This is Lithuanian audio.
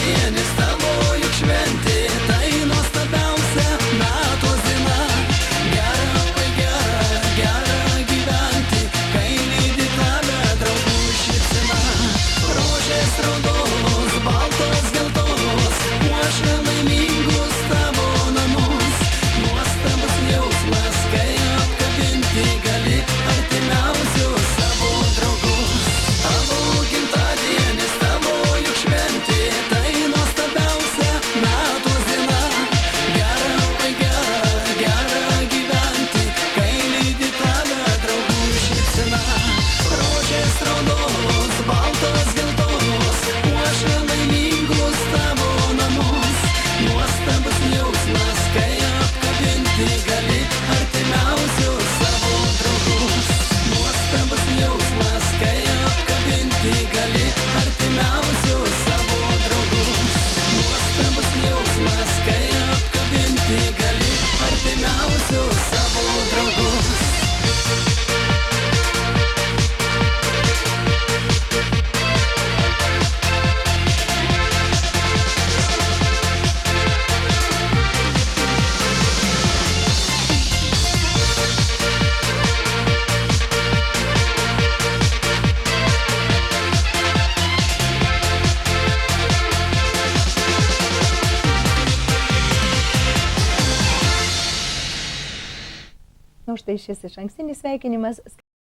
gimtadienis tavo juk šventė, tai nuostabiausia metų diena. Gera, oi gera, gera gyventi, kai lydi tave draugų šypsena. Rožės raudonos, baltos geltonos, puošia laimingus tavo namus. Nuostabus jausmas, kai apkabinti gali artimiausius savo draugus. Tavo gimtadienis, tavo juk šventė, tai nuostabiausia metų diena. Gera, oi gera, gera gyventi, kai lydi tave draugų šypsena. Rožės raudonos, baltos geltonos, puošia laimingus tavo namus. Nuostabus jausmas, kai apkabinti gali artimiausius savo draugus. Nuostabus jausmas, kai apkabinti gali artimiausius savo draugus. Nuostabus jausmas, kai apkabinti gali artimiausius savo draugus. Na, štai šis išankstinis sveikinimas